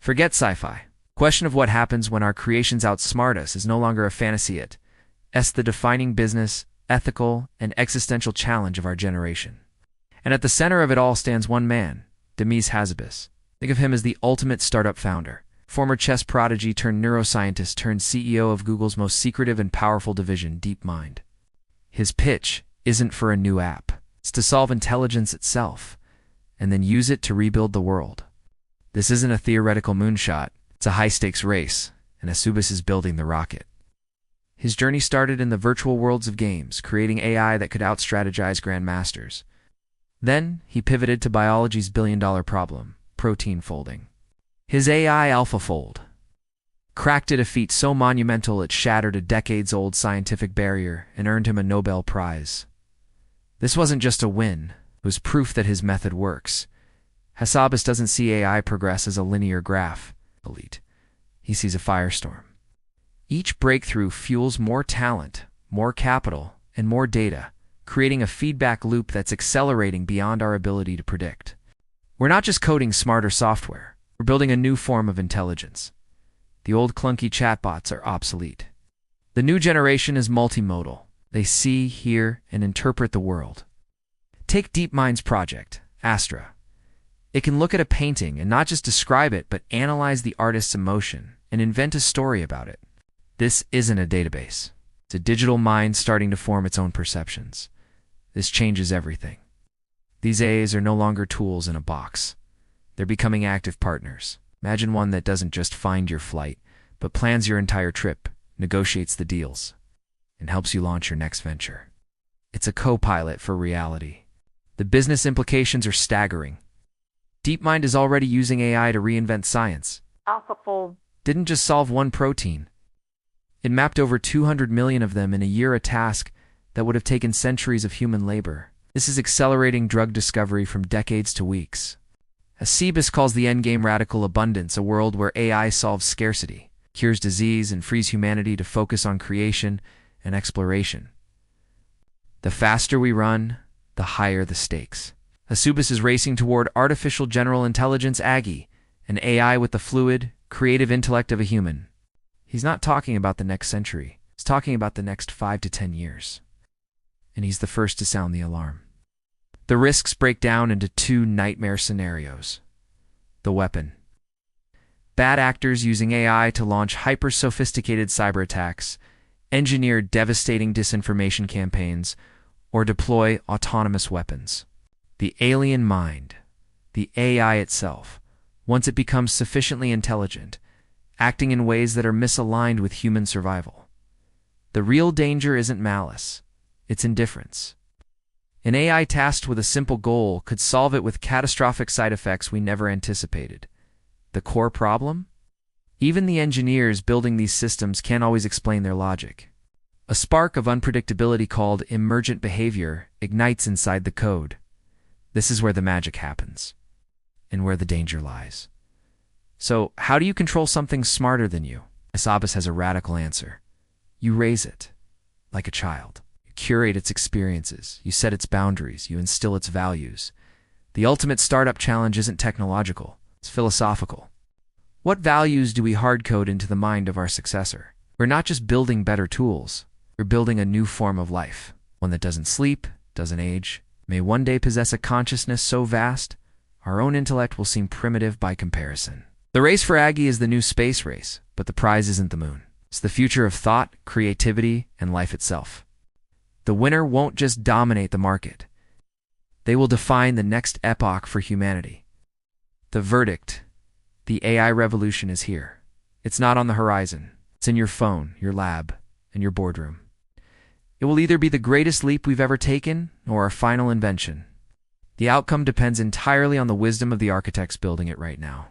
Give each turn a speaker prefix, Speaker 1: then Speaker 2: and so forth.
Speaker 1: Forget sci-fi. The question of what happens when our creations outsmart us is no longer a fantasy. It's the defining business, ethical, and existential challenge of our generation. And at the center of it all stands one man, Demis Hassabis. Think of him as the ultimate startup founder, former chess prodigy turned neuroscientist turned CEO of Google's most secretive and powerful division, DeepMind. His pitch isn't for a new app. It's to solve intelligence itself, and then use it to rebuild the world. This isn't a theoretical moonshot. It's a high-stakes race, and Hassabis is building the rocket. His journey started in the virtual worlds of games, creating AI that could out-strategize grandmasters. Then, he pivoted to biology's billion-dollar problem, protein folding. His AI AlphaFold cracked it, a feat so monumental it shattered a decades-old scientific barrier and earned him a Nobel Prize. This wasn't just a win, it was proof that his method works. Hassabis doesn't see AI progress as a linear graph. He sees a firestorm. Each breakthrough fuels more talent, more capital, and more data, creating a feedback loop that's accelerating beyond our ability to predict. We're not just coding smarter software, we're building a new form of intelligence. The old clunky chatbots are obsolete. The new generation is multimodal. They see, hear, and interpret the world. Take DeepMind's project, Astra. It can look at a painting and not just describe it, but analyze the artist's emotion and invent a story about it. This isn't a database. It's a digital mind starting to form its own perceptions. This changes everything. These AIs are no longer tools in a box. They're becoming active partners. Imagine one that doesn't just find your flight, but plans your entire trip, negotiates the deals, and helps you launch your next venture. It's a co-pilot for reality. The business implications are staggering. DeepMind is already using AI to reinvent science.
Speaker 2: AlphaFold
Speaker 1: didn't just solve one protein. It mapped over 200 million of them in a year, a task that would have taken centuries of human labor. This is accelerating drug discovery from decades to weeks. Hassabis calls the endgame radical abundance, a world where AI solves scarcity, cures disease, and frees humanity to focus on creation and exploration. The faster we run, the higher the stakes. Hassabis is racing toward artificial general intelligence AGI, an AI with the fluid, creative intellect of a human. He's not talking about the next century. He's talking about the next 5 to 10 years. And he's the first to sound the alarm. The risks break down into two nightmare scenarios. The weapon. Bad actors using AI to launch hyper-sophisticated cyber attacks, engineer devastating disinformation campaigns, or deploy autonomous weapons. The alien mind, the AI itself, once it becomes sufficiently intelligent, acting in ways that are misaligned with human survival. The real danger isn't malice, it's indifference. An AI tasked with a simple goal could solve it with catastrophic side effects we never anticipated. The core problem? Even the engineers building these systems can't always explain their logic. A spark of unpredictability called emergent behavior ignites inside the code. This is where the magic happens, and where the danger lies. So, how do you control something smarter than you? Hassabis has a radical answer. You raise it, like a child. You curate its experiences, you set its boundaries, you instill its values. The ultimate startup challenge isn't technological, it's philosophical. What values do we hardcode into the mind of our successor? We're not just building better tools, we're building a new form of life, one that doesn't sleep, doesn't age, may one day possess a consciousness so vast, our own intellect will seem primitive by comparison. The race for AGI is the new space race, but the prize isn't the moon. It's the future of thought, creativity, and life itself. The winner won't just dominate the market. They will define the next epoch for humanity. The verdict, the AI revolution is here. It's not on the horizon. It's in your phone, your lab, and your boardroom. It will either be the greatest leap we've ever taken or our final invention. The outcome depends entirely on the wisdom of the architects building it right now.